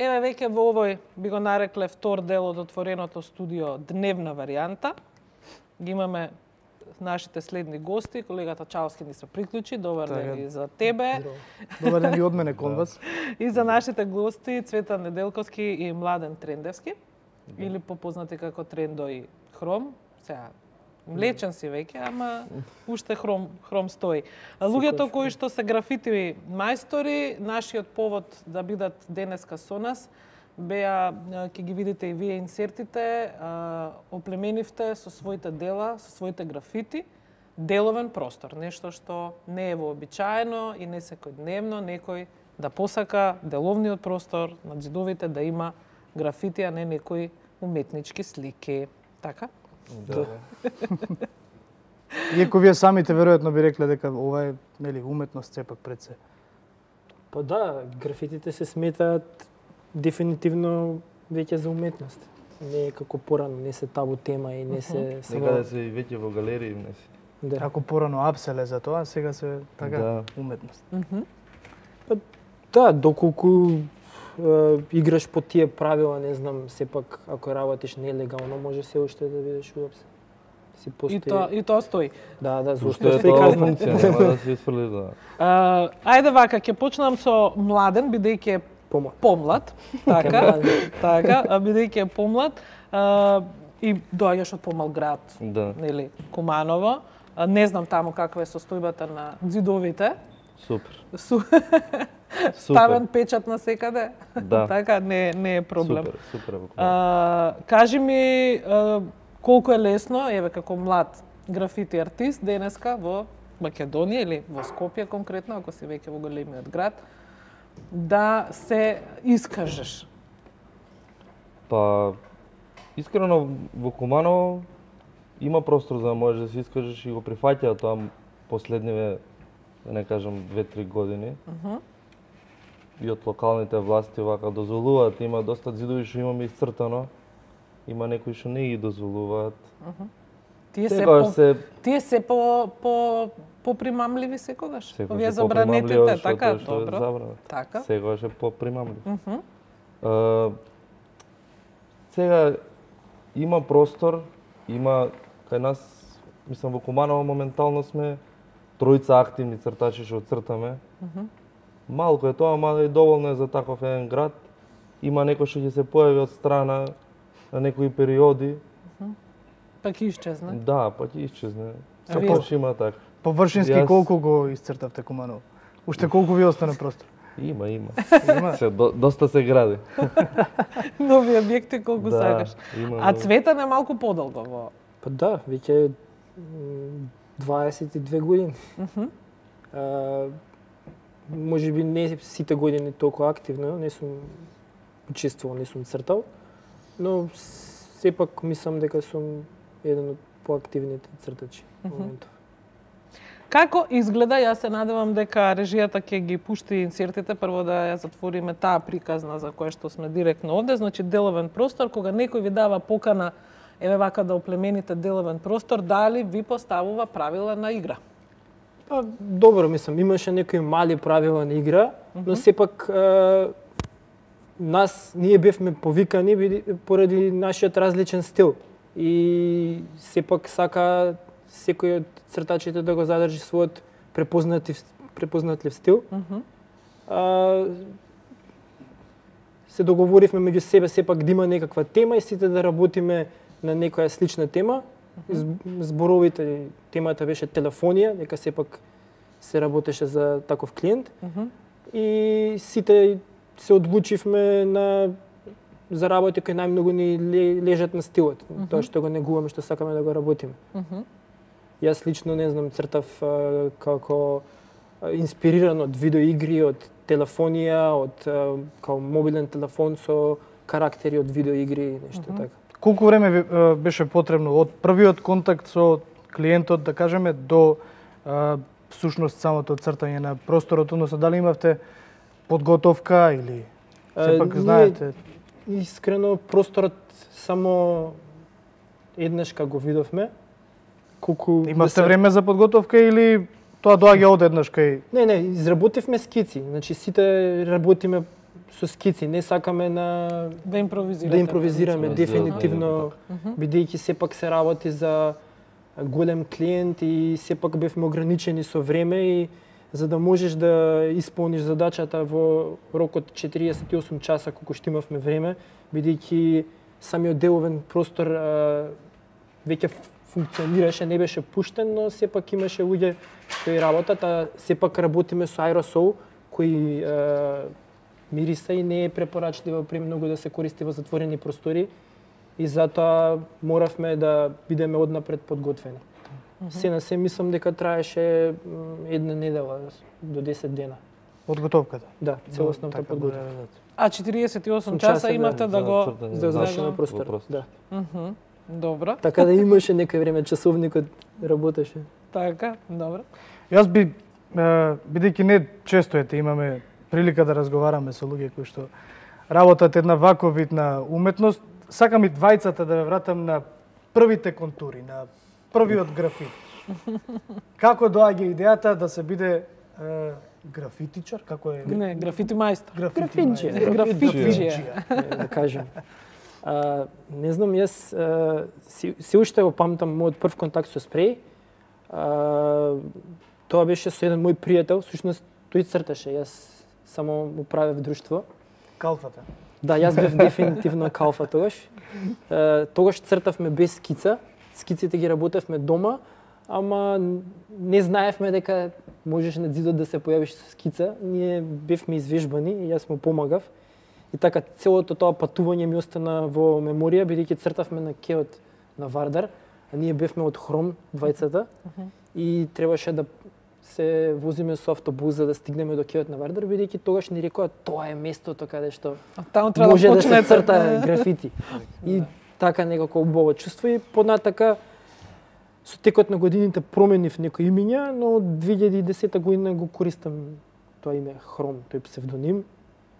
еве веќе во овој, би го нарекле втор дел од отвореното студио, дневна варијанта. Ги имаме нашите следни гости, колегата Чалски ни се приклучи, добар ден и за тебе. Добар ден и од мене кон вас. И за нашите гости Цветан Неделковски и Младен Трендевски, или попознати како Трендо и Хром. Сега млечен си веќе, ама уште хром стои. Луѓето кои што се графити мајстори, нашиот повод да бидат денеска со нас беа, ќе ги видите и вие инсертите, оплеменивте со своите дела, со своите графити, деловен простор, нешто што не е вообичаено и не секојдневно некој да посака деловниот простор на ѕидовите да има графити, а не некои уметнички слики. Така? Да. Иако вие самите веројатно би рекле дека ова е, нели, уметност сепак пред се. Па да, графитите се сметаат дефинитивно веќе за уметност. Не е како порано, не се табу тема и не се само... Некаде се и веќе во галерии, не си. Да. Како порано апселе за тоа, сега се така уметност. Па да, доколку играш по тие правила, не знам, сепак ако работиш нелегално, може се уште да бидеш уапсен. Си постои... И тоа стои. Да, Зашто зашто е стои тоа казна. функција, нема да се исфрли да. Ајде вака, ќе почнам со Младен, бидејќи е помлад, така, бидејќи е помлад, и доаѓаш од помал град, нели, Куманово. Не знам таму каква е состојбата на ѕидовите. Супер. Ставен печат на секаде. Да. Така, не е проблем. Супер. Кажи ми, колку е лесно, еве како млад графити артист, денеска во Македонија или во Скопје конкретно, ако си веќе во големиот град, да се искажеш? Па, искрено во Куманово има простор за да можеш да се искажеш и го прифаќаат тоа последниве, да не кажам, 2-3 години. И од локалните власти вака дозволуваат, има доста ѕидови што имаме исцртано, има некои што не ги дозволуваат. Тие се попримамливи секогаш? Овие забранетите, така, добро. Така. Секогаш е попримамлив. Сега има простор, има кај нас, мислам во Куманово моментално сме тројца активни цртачи што цртаме. Малку е тоа, мада и доволно е за таков еден град. Има некој што ќе се појави од страна на некои периоди. Па ќе исчезне? Да, па ќе исчезне. Сепак има така. Површински колку го исцртавте Куманово? Уште колку ви остане простор? Има. Доста се гради. Нови објекти колку сакаш. Има. А Цветан е малку подолго во... Па да, веќе 22 години. Може би не сите години толку активно, не сум учествувал, не сум цртал, но сепак мислам дека сум еден од поактивните цртачи во моментов. Како изгледа? Јас се надевам дека режијата ќе ги пушти инсертите, прво да ја затвориме таа приказна за која што сме директно овде, значи деловен простор, кога некој ви дава покана, еве вака да оплемените деловен простор, дали ви поставува правила на игра? Па, добро, мислам, имаше некои мали правила на игра, но сепак ние бевме повикани поради нашиот различен стил. И сепак сака секој од цртачите да го задржи својот препознатлив стил. Се договоривме меѓу себе сепак да има некаква тема и сите да работиме на некоја слична тема. Зборовите, темата беше телефонија, дека сепак се работеше за таков клиент. И сите се одлучивме за работи кои најмногу ни лежат на стилот. Тоа што го негуваме, што сакаме да го работиме. Јас лично, не знам, цртав како инспириран од видеоигри, од телефонија, од као мобилен телефон со карактери од видеоигри и нешто така. Колку време ви беше потребно од првиот контакт со клиентот, да кажеме, до всушност самото цртање на просторот, односно дали имавте подготовка или сепак знаете? Искрено, просторот само еднаш кога го видовме. Имавте време за подготовка или тоа доаѓа одеднаш кај... Не, изработивме скици. Значи сите работиме со скици, не сакаме Да импровизирате. да импровизираме Да, дефинитивно, бидејќи сепак се работи за голем клиент и сепак бевме ограничени со време и за да можеш да исполниш задачата во рок од 48 часа колку што имавме време, бидејќи самиот деловен простор веќе функционираше, не беше пуштен, но сепак имаше луѓе кои работат, а сепак работиме со аеросол кој мириса и не е препорачливо премногу да се користи во затворени простори и затоа моравме да бидеме однапред подготвени. Се на се мислам дека траеше една недела до 10 дена. Подготовката. Да, целосната Така, подготовка. А 48 часа, часа да, имавте да го... За зрачен простор. Да. Добро, Така да имаше некој време часовникот работеше. така, добро. Јас би, бидејќи не често имаме прилика да разговараме со луѓе кои што работат една ваков вид на уметност, сакам и двајцата да ве вратам на првите контури, на првиот графит. Како доаѓа идејата да се биде графитичар, како е? Не, графити мајстор. Графинџија. Графитџија. Да кажем. Не знам, јас се уште го памтам мојот прв контакт со спреј. Тоа беше со еден мој пријател, всушност тој црташе, јас само му правев друштво. Калфата. Да, јас бев дефинитивно калфа тогаш. Тогаш цртавме без скица, скиците ги работевме дома, ама не знаевме дека можеш на зидот да се појавиш со скица. Ние бевме извежбани и јас му помагав. И така целото тоа патување ми остана во меморија, бидејќи цртавме на кеот на Вардар, а ние бевме од Хром, двајцата, и требаше да се возиме со автобус за да стигнеме до кеот на Вардар, бидејќи тогаш ни рекоа тоа е местото каде што Таму треба може да да се почнете. црта графити. И така некако убаво чувство и понатака со текот на годините променив некои имиња, но од 2010 година го користам тоа име Хром, тој псевдоним.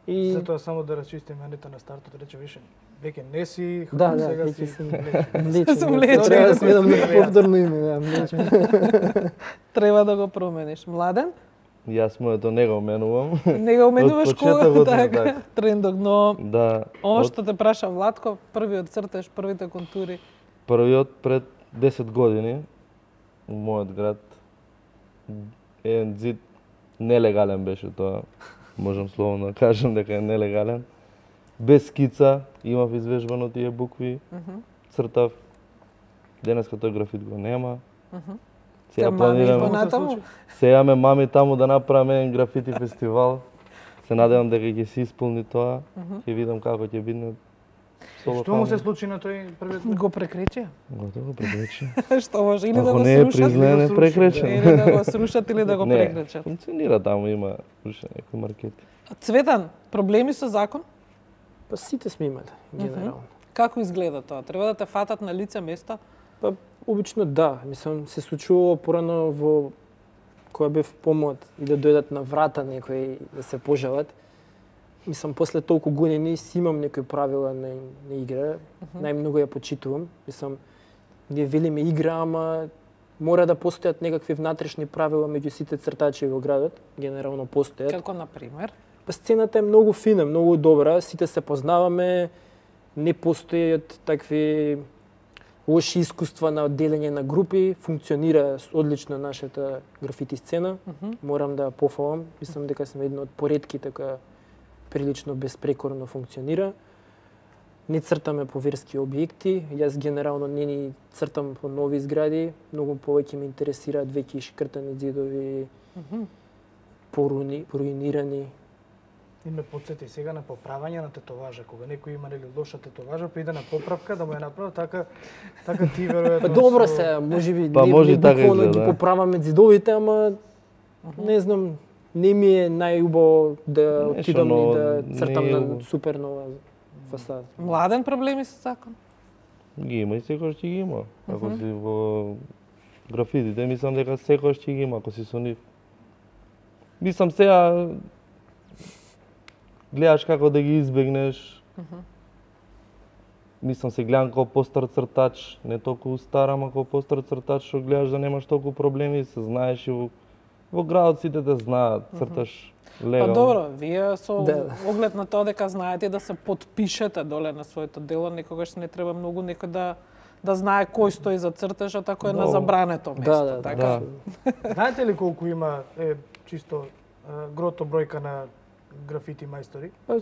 И Затоа само да расчистиме Анита на стартот рече веќе не си да, Хром, да, сега веќе си сум млечен. Сум млечен. млечен. Треба да сменам на повторно име, да, млечен. Треба да го промениш. Младен? Јас моето не го менувам. Не го уменуваш Од почетокот кога на така така. трендок, но Да, оно што те праша Владко, првиот цртеж, првите контури. првиот пред 10 години у мојот град еден зид нелегален беше тоа. Можам слободно да кажам дека е нелегален. Без скица, имав извежбано тие букви, цртав. Денеска тој графит го нема. Сега Мами планираме, понатаму? сега ме мами таму да направиме еден графити фестивал. Се надевам дека ќе се исполни тоа. Ќе видам како ќе биде. Што му се случи на тој првиот? Го прекречија. Готово, прекрече. Што може или да Ако го не е срушат, признаен, е срушат, прекречен. или да го срушат или да го Не, прекречат. функционира таму, има уште некои маркети. Цветан, проблеми со закон? Па сите сме имале, генерално. Како изгледа тоа? Треба да те фатат на лице место? Па обично да, мислам се случувало порано во кога бев помлад и да дојдат на врата некои да се пожалат. Мислам после толку години си имам некои правила на игра, најмногу ја почитувам. Мислам ние велиме игра, ама мора да постојат некакви внатрешни правила меѓу сите цртачи во градот, генерално постојат. Како на пример? Па сцената е многу фина, многу добра, сите се познаваме, не постојат такви лоши искуства на одделење на групи, функционира одлично нашата графити сцена. Морам да пофалам, мислам дека сме една од поретките која прилично безпрекорно функционира. Не цртаме по верски објекти, јас генерално не ни цртам по нови згради, многу повеќе ме интересираат веќе шкртани ѕидови, поруинирани. И ме подсети сега на поправање на тетоважа, кога некој има нели лоша тетоважа, па иде на поправка да му ја направи така ти веројатно. Па добро се, можеби Па не, може не така буквално изгледа, ги да. поправаме ѕидовите, ама не знам, не ми е најубаво да Нешто отидам и ново, да не цртам е на убаво. супер нова фасада. Младен проблеми со закон? Ги има и секојаш ќе ги има. Ако си во графитите, мислам дека секојаш ќе ги има, ако си со нив. Мислам сега гледаш како да ги избегнеш. Мислам се гледам како постар цртач, не толку стар, ама како постар цртач што гледаш да немаш толку проблеми, се знаеш и во во градот сите да знаат, црташ Па легално. добро, вие со Да. оглед на тоа дека знаете да се подпишете доле на своето дело, некогаш не треба многу некој да знае кој стои за цртежот ако е на Много. забрането место, Да, така? Да. Знаете ли колку има чисто грото бројка на графити мајстори? Па,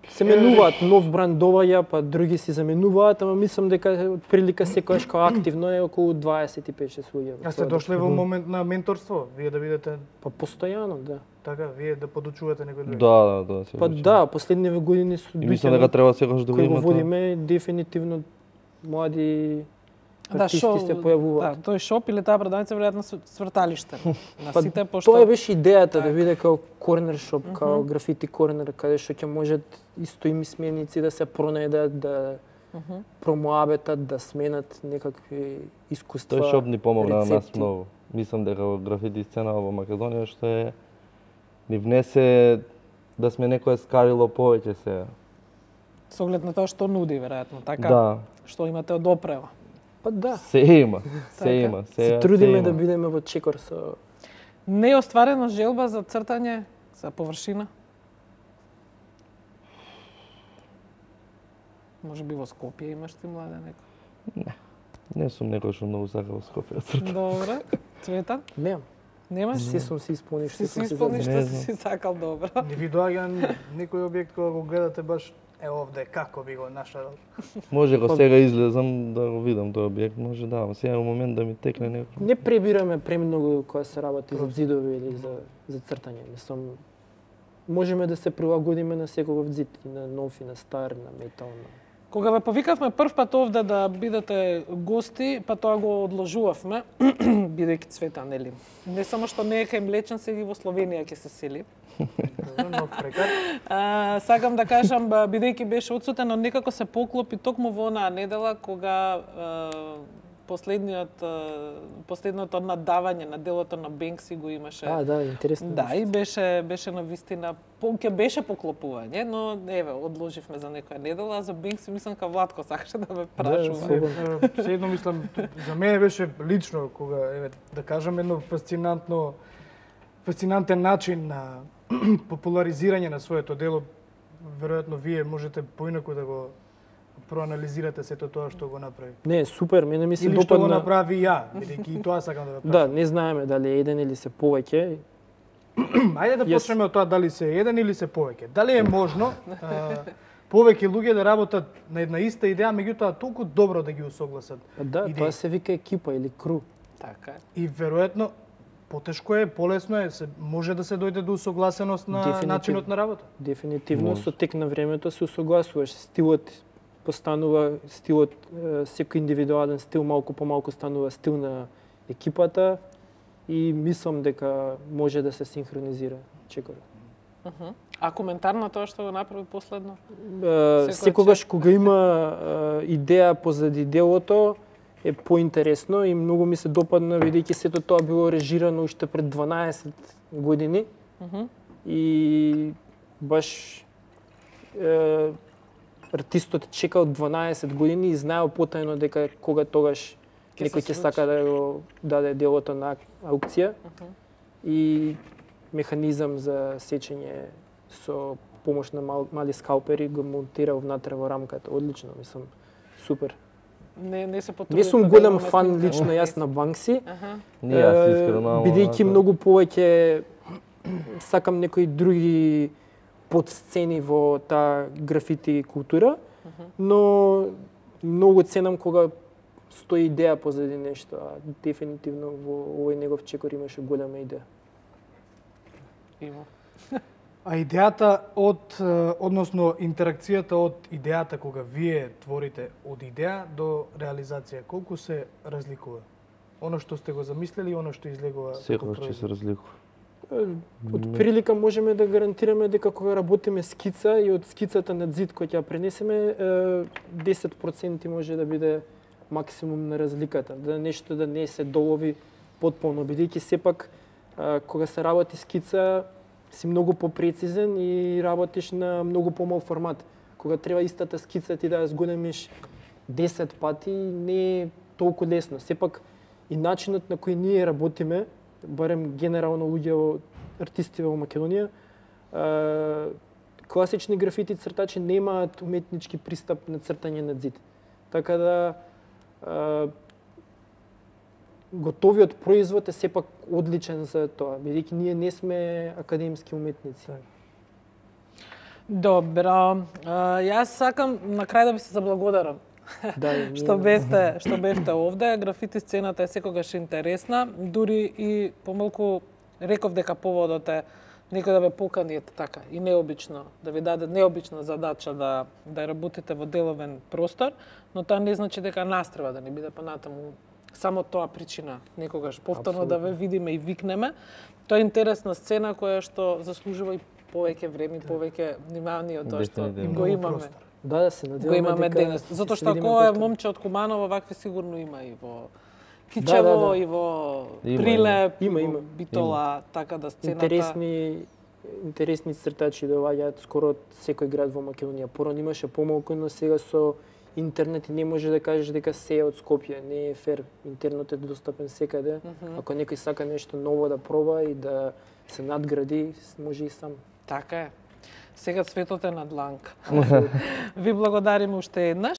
се менуваат нов бранд доваѓа, па други се заменуваат, ама мислам дека отприлика секојаш како активно е околу 25-6 луѓе. А сте дошле во момент на менторство, вие да бидете Па постојано, да. така, вие да подучувате некој друг. Да, се Па учи. да, последниве години со И мислам дека треба секогаш да го кои го има тоа. водиме, дефинитивно млади артисти шо- се појавуваат. Да, тој шоп или таа продавница веројатно сврталиште на Па, сите, пошто Тоа беше идејата да Така. биде као корнер шоп, као графити корнер, каде што ќе можат исто им сменици да се пронајдат, да промоабетат, да сменат некакви искуства. Тој шоп ни помогна на нас рецепти. многу. Мислам дека во графити сцена во Македонија што е ни внесе да сме некое скарило повеќе сега. со оглед на тоа што нуди веројатно, така? Да, Што имате од опрева. Па да, се има, се Така. има. се Сега трудиме се да има. бидеме во чекор со... Не е остварена желба за цртање за површина? Може би во Скопје имаш ти младе некој. Не сум некој што многу сака во Скопје да црта. Добре. Цветан? Немам. Немаш? Се сум се исполнив, Си што си сум се исполниш задумал. што Не си знам. си сакал добро. Не ви доаѓа некој објект кога го гледате баш овде како би го нашарал. Може го Па- сега излезам да го видам тој објект, може да, ама сега е момент да ми текне некој. Не пребираме премногу кога се работи за зидови или за цртање. Мислам, можеме да се прилагодиме на секогов зид, и на нов, и на стар, на метал, на... Кога ве повикавме прв пат овде да бидете гости, па тоа го одложувавме, бидејќи Цветан, нели? Не само што не е кај Млечен, сега и во Словенија ќе се сели. Нов прекар. Сакам да кажам, бидејќи беше одсутен, но некако се поклопи токму во онаа недела кога последното надавање на делото на Бенкси го имаше. Да, интересно. Да, и беше на вистина, ќе беше поклопување, но еве, одложивме за некоја недела, а за Бенкси мислам ка Владко сакаше да ме прашува. слободно. Се едно мислам, за мене беше лично кога еве да кажам едно фасцинантен начин на популаризирање на своето дело. Веројатно вие можете поинаку да го проанализирате сето тоа што го направи. Не, супер, мене ми се Или што го допадна. направи ја, бидејќи и тоа сакам да ве прашам. Да, не знаеме дали е еден или се повеќе. Ајде да Јас- почнеме од тоа дали се еден или се повеќе. Дали е можно повеќе луѓе да работат на една иста идеја, меѓутоа толку добро да ги усогласат. Па да, идеи. тоа се вика екипа или кру. Така е. И веројатно потешко е, полесно е, може да се дојде до усогласеност на Дефинитивно. начинот на работа. Дефинитивно Може. со тек на времето се усогласуваш. Стилот постанува, секој индивидуален стил малку по малку станува стил на екипата и мислам дека може да се синхронизира чекорот. А коментар на тоа што го направи последно? Секогаш кога има идеја позади делото е поинтересно и многу ми се допадна бидејќи сето тоа било режирано уште пред 12 години и баш артистот чекал 12 години и знаел потајно дека кога тогаш Ќе некој се ќе сака да го даде делото на аукција и механизам за сечење со помош на мали скалпери го монтирал внатре во рамката. Одлично, мислам, супер. Не се потрудите. Не сум да голем имаме фан снимка. лично јас на Банкси. Не, јас искрено, ама Бидејќи онака- многу повеќе сакам некои други подсцени во таа графити култура, но многу ценам кога стои идеја позади нешто, а дефинитивно во овој негов чекор имаше голема идеја. Има. А идејата односно интеракцијата од идејата кога вие творите од идеја до реализација, колку се разликува? Оно што сте го замислили и оно што излегува како Секогаш ќе производ? се разликува. Од прилика можеме да гарантираме дека кога работиме скица и од скицата на зид која ќе ја пренесеме, 10% може да биде максимум на разликата, да нешто да не се долови потполно, бидејќи сепак кога се работи скица си многу попрецизен и работиш на многу помал формат. Кога треба истата скица ти да ја зголемиш 10 пати, не е толку лесно. Сепак и начинот на кој ние работиме барем генерално луѓе артисти во Македонија, класични графити цртачи немаат уметнички пристап на цртање на зид. Така да готовиот производ е сепак одличен за тоа, бидејќи ние не сме академски уметници. Добро, јас сакам на крај да ви се заблагодарам. Да, што бевте овде, графити сцената е секогаш интересна, дури и помалку реков дека поводот е некој да ве покани ете така и необично, да ви даде необична задача да работите во деловен простор, но тоа не значи дека настреба да не биде понатаму само тоа причина некогаш повторно да ве видиме и викнеме. Тоа е интересна сцена која што заслужува и повеќе време, повеќе внимание од тоа што го имаме. Да, се надеваме го имаме дека денес. Затоа што ако е момче од Куманово, вакви сигурно има и во Кичево, и во Прилеп, и во Битола, така да сцената... Интересни цртачи доаѓаат скоро од секој град во Македонија. Порано имаше помалку, но сега со интернет не може да кажеш дека се е од Скопје. Не е фер. Интернет е достапен секаде. Ако некој сака нешто ново да проба и да се надгради, може и сам. Така е. Сега светот е на дланка. Ви благодариме уште еднаш.